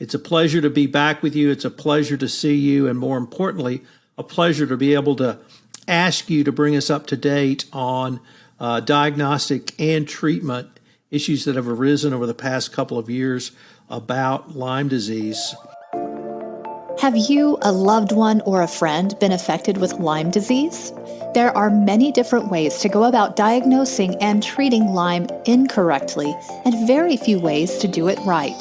It's a pleasure to be back with you. It's a pleasure to see you, and more importantly, a pleasure to be able to ask you to bring us up to date on diagnostic and treatment issues that have arisen over the past couple of years about Lyme disease. Have you, a loved one, or a friend been affected with Lyme disease? There are many different ways to go about diagnosing and treating Lyme incorrectly, and very few ways to do it right.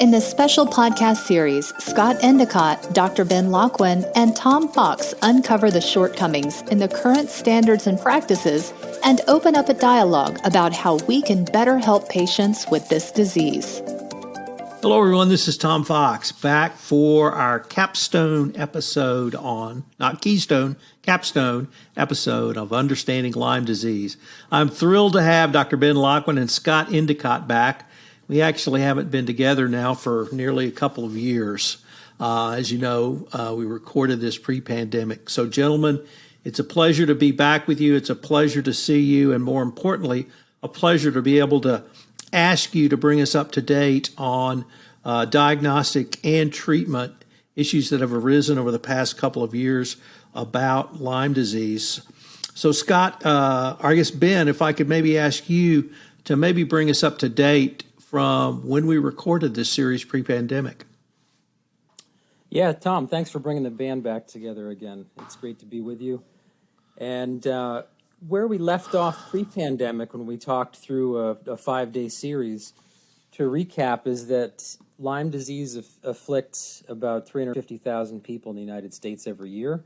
In this special podcast series, Scott Endicott, Dr. Ben Locwin, and Tom Fox uncover the shortcomings in the current standards and practices and open up a dialogue about how we can better help patients with this disease. Hello, everyone. This is Tom Fox, back for our Capstone episode not Keystone, Capstone episode of Understanding Lyme Disease. I'm thrilled to have Dr. Ben Locwin and Scott Endicott back. We actually haven't been together now for nearly a couple of years. As you know, we recorded this pre-pandemic. So, gentlemen, it's a pleasure to be back with you. It's a pleasure to see you, and more importantly, a pleasure to be able to ask you to bring us up to date on diagnostic and treatment issues that have arisen over the past couple of years about Lyme disease. So, Scott, I guess, Ben, if I could maybe ask you to maybe bring us up to date from when we recorded this series pre-pandemic. Yeah, Tom, thanks for bringing the band back together again. It's great to be with you. And where we left off pre-pandemic when we talked through a 5-day series, to recap, is that Lyme disease afflicts about 350,000 people in the United States every year.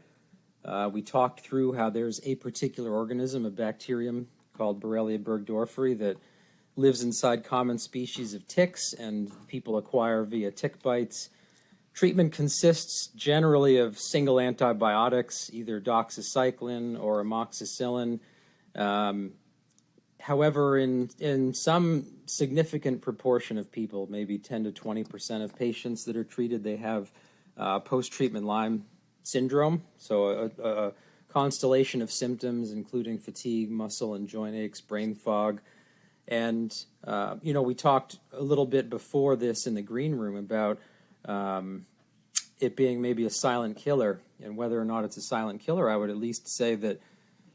We talked through how there's a particular organism, a bacterium called Borrelia burgdorferi, that lives inside common species of ticks, and people acquire via tick bites. Treatment consists generally of single antibiotics, either doxycycline or amoxicillin. However, in some significant proportion of people, maybe 10 to 20% of patients that are treated, they have post-treatment Lyme syndrome, so a constellation of symptoms, including fatigue, muscle and joint aches, brain fog. And, we talked a little bit before this in the green room about it being maybe a silent killer. And whether or not it's a silent killer, I would at least say that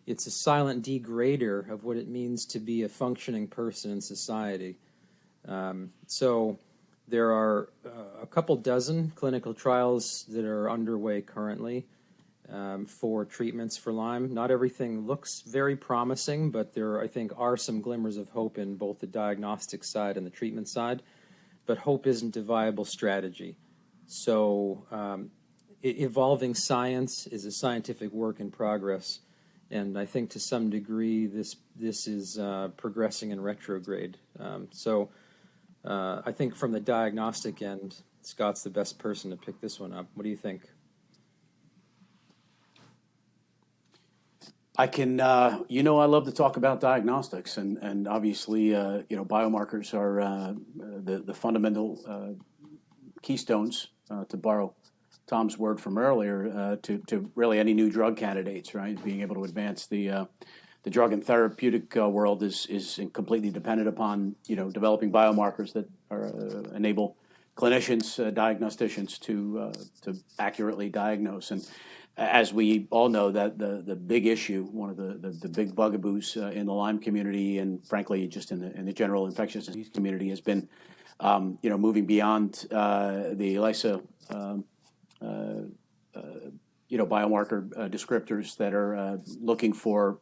it's a silent degrader of what it means to be a functioning person in society. So there are a couple dozen clinical trials that are underway currently for treatments for Lyme. Not everything looks very promising, but there, I think, are some glimmers of hope in both the diagnostic side and the treatment side. But hope isn't a viable strategy. So evolving science is a scientific work in progress, and I think to some degree this is progressing in retrograde. So I think from the diagnostic end, Scott's the best person to pick this one up. What do you think? I can, I love to talk about diagnostics, and obviously, biomarkers are the fundamental keystones, to borrow Tom's word from earlier, to really any new drug candidates, right? Being able to advance the drug and therapeutic world is completely dependent upon, developing biomarkers that enable clinicians, diagnosticians to accurately diagnose. And as we all know, that the big issue, one of the big bugaboos in the Lyme community, and frankly just in the general infectious disease community, has been moving beyond the ELISA biomarker descriptors that are looking for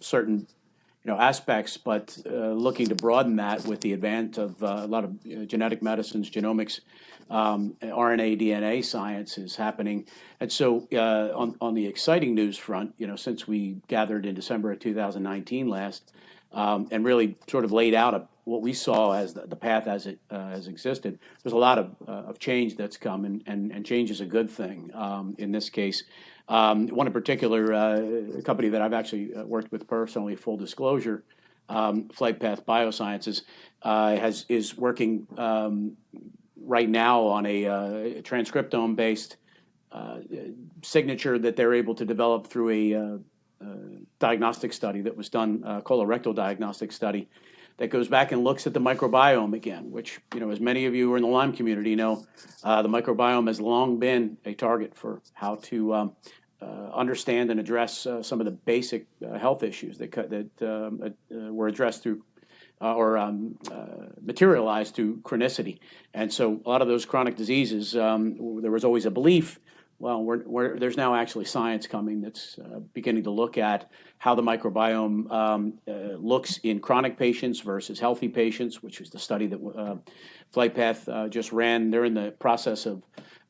certain aspects, but looking to broaden that with the advent of a lot of genetic medicines, genomics, RNA, DNA science is happening. And so on the exciting news front, since we gathered in December of 2019 last, and really sort of laid out what we saw as the path as it has existed, there's a lot of change that's come, and change is a good thing in this case. One in particular, a company that I've actually worked with personally, full disclosure, Flight Path Biosciences, is working right now on a transcriptome-based signature that they're able to develop through a diagnostic study that was done, colorectal diagnostic study, that goes back and looks at the microbiome again, which, as many of you who are in the Lyme community know, the microbiome has long been a target for how to understand and address some of the basic health issues that were addressed through materialized through chronicity. And so a lot of those chronic diseases, there was always a belief, well, there's now actually science coming that's beginning to look at how the microbiome looks in chronic patients versus healthy patients, which was the study that FlightPath just ran. They're in the process of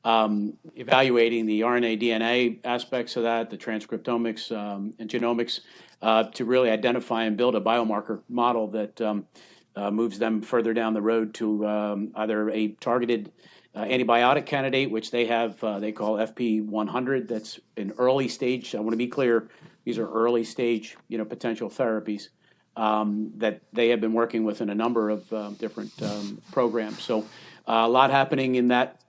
evaluating the RNA, DNA aspects of that, the transcriptomics and genomics, to really identify and build a biomarker model that moves them further down the road to either a targeted antibiotic candidate, which they have, they call FP100. That's an early stage. I want to be clear; these are early stage, potential therapies that they have been working with in a number of different programs. So a lot happening in that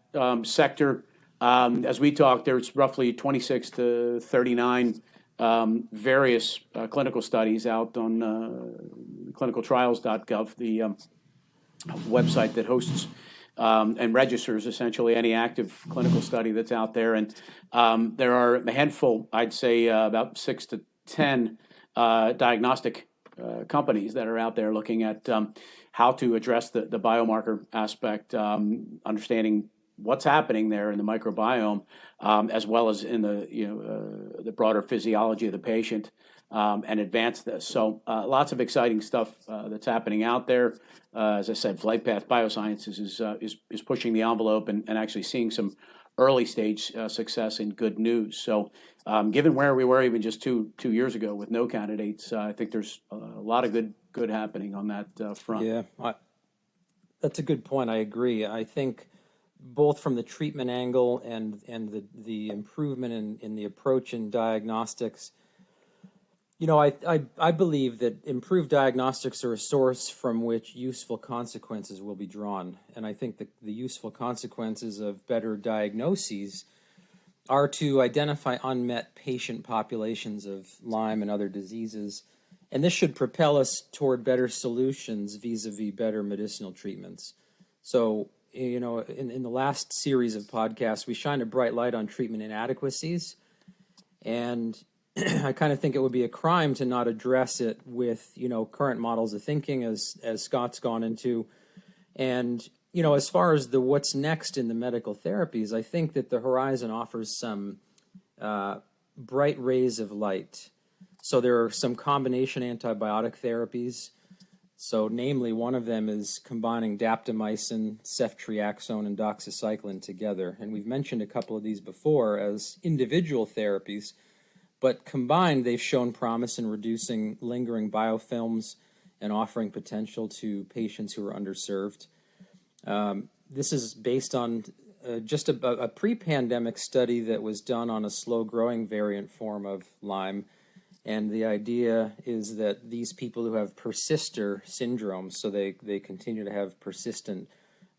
sector. As we talk, there's roughly 26 to 39 various clinical studies out on clinicaltrials.gov, the website that hosts and registers essentially any active clinical study that's out there. And there are a handful, I'd say about 6 to 10 diagnostic companies that are out there looking at how to address the biomarker aspect, understanding what's happening there in the microbiome, as well as in the broader physiology of the patient, and advance this. So lots of exciting stuff that's happening out there. As I said, FlightPath Biosciences is pushing the envelope and actually seeing some early stage success and good news. So given where we were even just two years ago with no candidates, I think there's a lot of good happening on that front. Yeah, that's a good point. I agree. I think both from the treatment angle and the improvement in the approach in diagnostics, I believe that improved diagnostics are a source from which useful consequences will be drawn. And I think that the useful consequences of better diagnoses are to identify unmet patient populations of Lyme and other diseases. And this should propel us toward better solutions vis-a-vis better medicinal treatments. So, in the last series of podcasts, we shined a bright light on treatment inadequacies. And I kind of think it would be a crime to not address it with, current models of thinking as Scott's gone into. And, as far as the what's next in the medical therapies, I think that the horizon offers some bright rays of light. So there are some combination antibiotic therapies. So namely, one of them is combining daptomycin, ceftriaxone, and doxycycline together. And we've mentioned a couple of these before as individual therapies, but combined, they've shown promise in reducing lingering biofilms and offering potential to patients who are underserved. This is based on just a pre-pandemic study that was done on a slow-growing variant form of Lyme. And the idea is that these people who have persister syndrome, so they continue to have persistent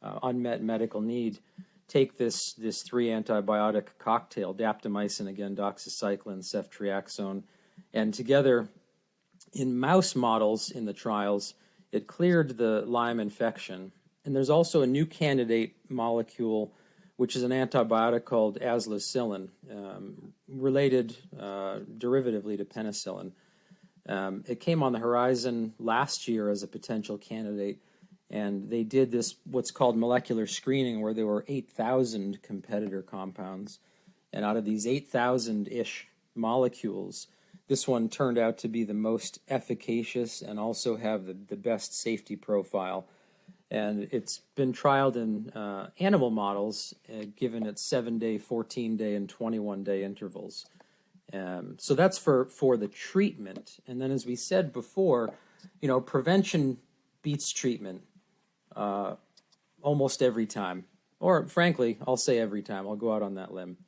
unmet medical need, take this 3 antibiotic cocktail, daptomycin, again, doxycycline, ceftriaxone, and together in mouse models in the trials, it cleared the Lyme infection. And there's also a new candidate molecule, which is an antibiotic called azlocillin, related derivatively to penicillin. It came on the horizon last year as a potential candidate, and they did this, what's called molecular screening, where there were 8,000 competitor compounds. And out of these 8,000-ish molecules, this one turned out to be the most efficacious and also have the best safety profile. And it's been trialed in animal models, given at 7-day, 14-day, and 21-day intervals. So that's for the treatment. And then, as we said before, prevention beats treatment almost every time. Or, frankly, I'll say every time. I'll go out on that limb.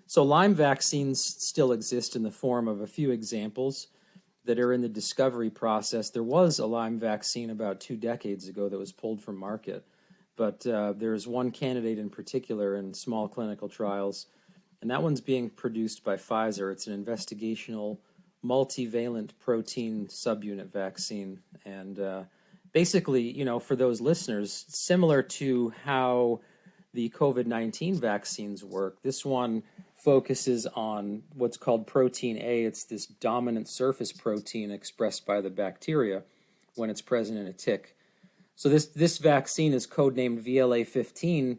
So Lyme vaccines still exist in the form of a few examples that are in the discovery process. There was a Lyme vaccine about 2 decades ago that was pulled from market, but there's one candidate in particular in small clinical trials, and that one's being produced by Pfizer. It's an investigational multivalent protein subunit vaccine, and basically, for those listeners, similar to how the COVID-19 vaccines work, this one focuses on what's called protein A. It's this dominant surface protein expressed by the bacteria when it's present in a tick. So this vaccine is codenamed VLA15,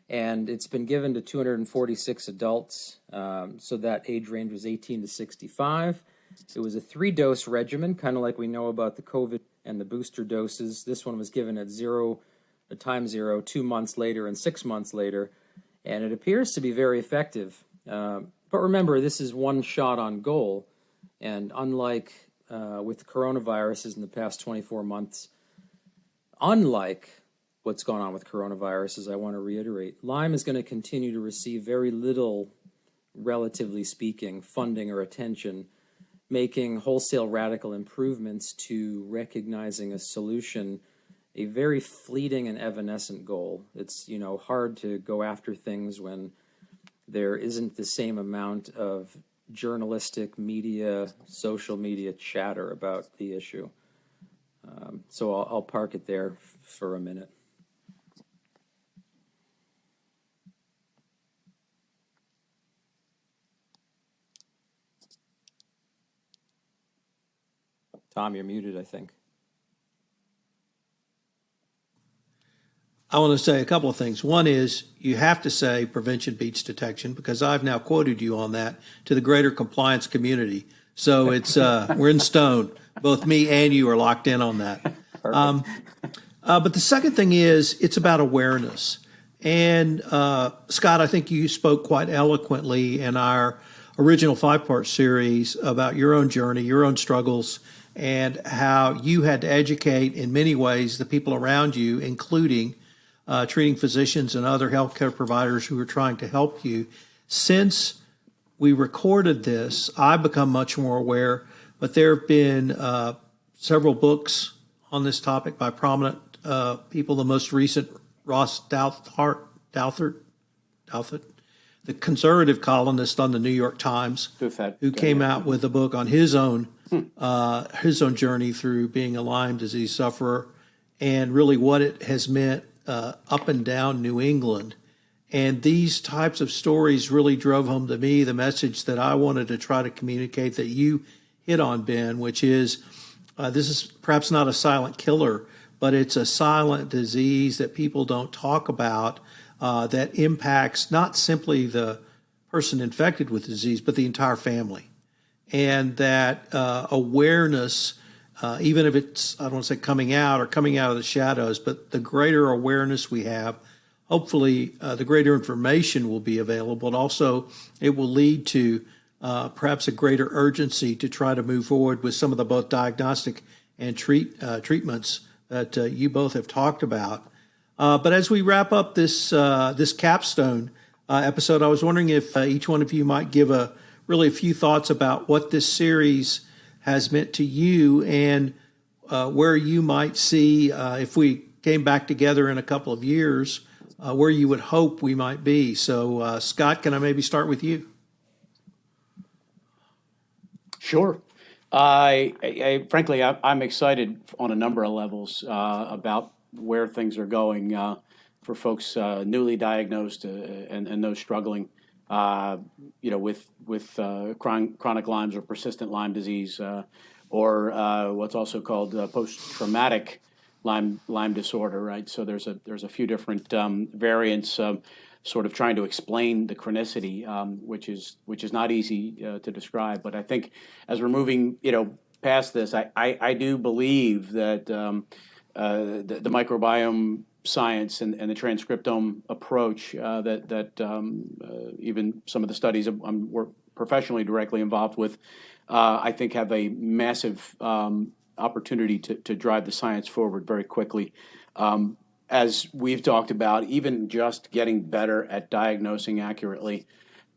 and it's been given to 246 adults. So that age range was 18 to 65. It was a 3-dose regimen, kind of like we know about the COVID and the booster doses. This one was given at time zero, 2 months later, and 6 months later, and it appears to be very effective. But remember, this is one shot on goal, and unlike with coronaviruses in the past 24 months, unlike what's going on with coronaviruses, I want to reiterate, Lyme is going to continue to receive very little, relatively speaking, funding or attention, making wholesale radical improvements to recognizing a solution a very fleeting and evanescent goal. It's, hard to go after things when there isn't the same amount of journalistic media, social media chatter about the issue. So I'll park it there for a minute. Tom, you're muted, I think. I want to say a couple of things. One is you have to say prevention beats detection, because I've now quoted you on that to the greater compliance community. So it's we're in stone. Both me and you are locked in on that. But the second thing is it's about awareness. And Scott, I think you spoke quite eloquently in our original 5-part series about your own journey, your own struggles, and how you had to educate in many ways the people around you, including treating physicians and other healthcare providers who are trying to help you. Since we recorded this, I've become much more aware, but there have been several books on this topic by prominent people. The most recent, Ross Douthat, the conservative columnist on the New York Times, who came out with a book on his own journey through being a Lyme disease sufferer, and really what it has meant up and down New England. And these types of stories really drove home to me the message that I wanted to try to communicate that you hit on, Ben, which is this is perhaps not a silent killer, but it's a silent disease that people don't talk about that impacts not simply the person infected with the disease, but the entire family. And that awareness, even if it's, I don't want to say coming out or coming out of the shadows, but the greater awareness we have, hopefully the greater information will be available. And also it will lead to perhaps a greater urgency to try to move forward with some of the both diagnostic and treatments that you both have talked about. But as we wrap up this Capstone episode, I was wondering if each one of you might give a few thoughts about what this series has meant to you, and where you might see, if we came back together in a couple of years, where you would hope we might be. So, Scott, can I maybe start with you? Sure. Frankly, I'm excited on a number of levels about where things are going for folks newly diagnosed and those struggling, with chronic Lyme's or persistent Lyme disease, or what's also called post-traumatic Lyme disorder. Right. So there's a few different variants. Sort of trying to explain the chronicity, which is not easy to describe. But I think as we're moving, past this, I do believe that the microbiome science and the transcriptome approach that even some of the studies we're professionally directly involved with, I think have a massive opportunity to drive the science forward very quickly. As we've talked about, even just getting better at diagnosing accurately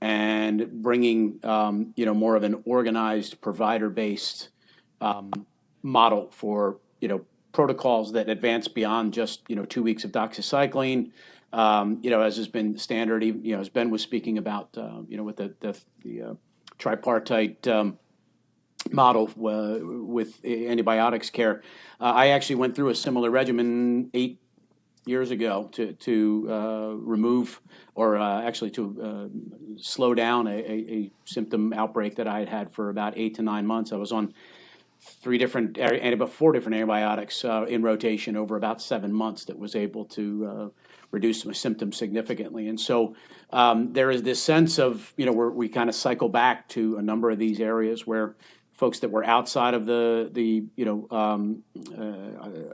and bringing, more of an organized provider-based model for, protocols that advance beyond just, 2 weeks of doxycycline, as has been standard, as Ben was speaking about, with the tripartite model with antibiotics care. I actually went through a similar regimen 8 years ago to remove or actually to slow down a symptom outbreak that I had had for about 8 to 9 months. I was on about 4 different antibiotics in rotation over about 7 months that was able to reduce my symptoms significantly. And so there is this sense of, where we kind of cycle back to a number of these areas where folks that were outside of the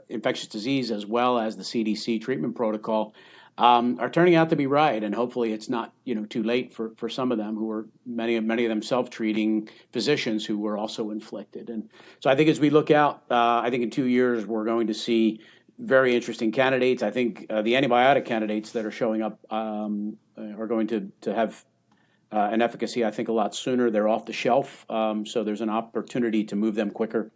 infectious disease as well as the CDC treatment protocol are turning out to be right, and hopefully it's not too late for some of them who are many of them self-treating physicians who were also inflicted. And so I think as we look out, I think in 2 years we're going to see very interesting candidates. I think the antibiotic candidates that are showing up are going to have an efficacy, I think, a lot sooner. They're off the shelf, so there's an opportunity to move them quicker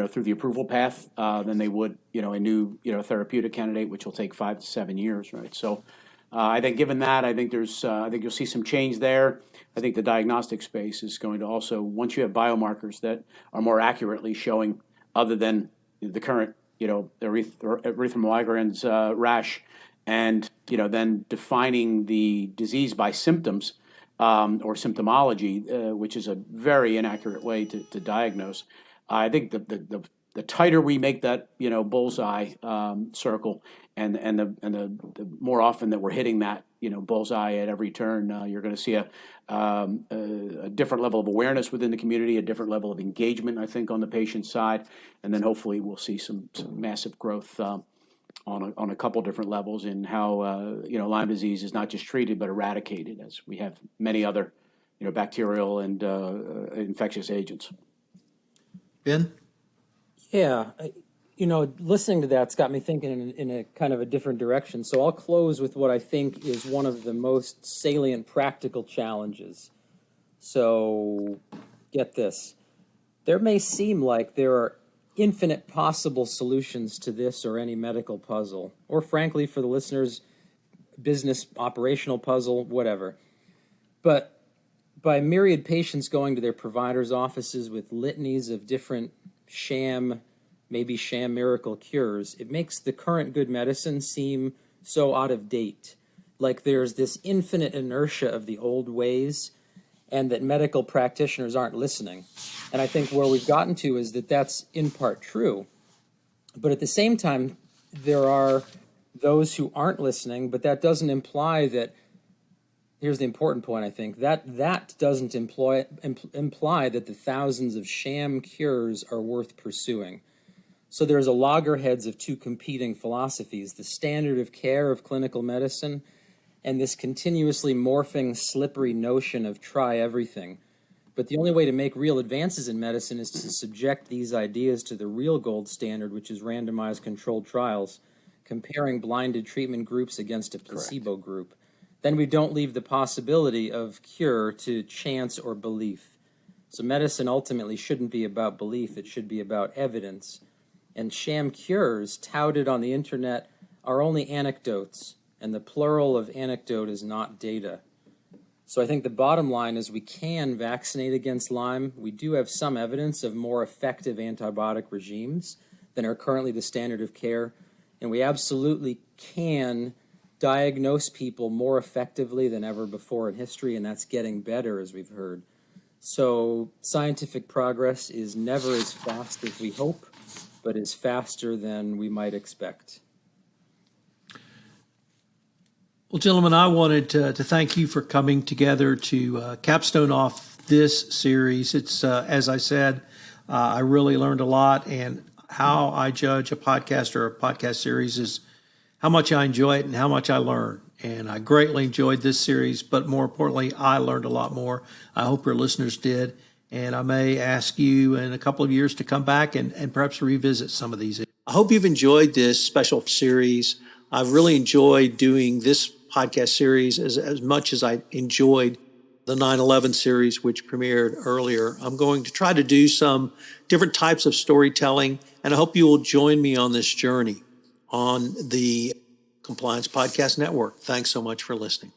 through the approval path than they would, a new, therapeutic candidate, which will take 5 to 7 years, right? So I think given that, I think I think you'll see some change there. I think the diagnostic space is going to also, once you have biomarkers that are more accurately showing, other than the current, erythema migrans rash, and, then defining the disease by symptoms or symptomology, which is a very inaccurate way to diagnose. I think the tighter we make that bullseye circle, and the more often that we're hitting that bullseye at every turn, you're going to see a different level of awareness within the community, a different level of engagement, I think, on the patient side, and then hopefully we'll see some massive growth on a couple different levels in how Lyme disease is not just treated but eradicated, as we have many other bacterial and infectious agents. Ben? Yeah, listening to that's got me thinking in a kind of a different direction. So I'll close with what I think is one of the most salient practical challenges. So get this. There may seem like there are infinite possible solutions to this or any medical puzzle, or frankly, for the listeners, business operational puzzle, whatever. But by myriad patients going to their providers' offices with litanies of different maybe sham miracle cures, it makes the current good medicine seem so out of date. Like there's this infinite inertia of the old ways, and that medical practitioners aren't listening. And I think where we've gotten to is that that's in part true. But at the same time, there are those who aren't listening, but that doesn't imply that, here's the important point, I think, that doesn't imply that the thousands of sham cures are worth pursuing. So there's a loggerheads of two competing philosophies, the standard of care of clinical medicine and this continuously morphing, slippery notion of try everything. But the only way to make real advances in medicine is to subject these ideas to the real gold standard, which is randomized controlled trials, comparing blinded treatment groups against a placebo group. Then we don't leave the possibility of cure to chance or belief. So medicine ultimately shouldn't be about belief, it should be about evidence. And sham cures touted on the internet are only anecdotes, and the plural of anecdote is not data. So I think the bottom line is we can vaccinate against Lyme. We do have some evidence of more effective antibiotic regimes than are currently the standard of care, and we absolutely can diagnose people more effectively than ever before in history, and that's getting better, as we've heard. So scientific progress is never as fast as we hope, but is faster than we might expect. Well, gentlemen, I wanted to thank you for coming together to capstone off this series. It's, as I said, I really learned a lot, and how I judge a podcast or a podcast series is how much I enjoy it and how much I learn. And I greatly enjoyed this series, but more importantly, I learned a lot more. I hope your listeners did. And I may ask you in a couple of years to come back and perhaps revisit some of these. I hope you've enjoyed this special series. I've really enjoyed doing this podcast series as much as I enjoyed the 9/11 series, which premiered earlier. I'm going to try to do some different types of storytelling, and I hope you will join me on this journey on the Compliance Podcast Network. Thanks so much for listening.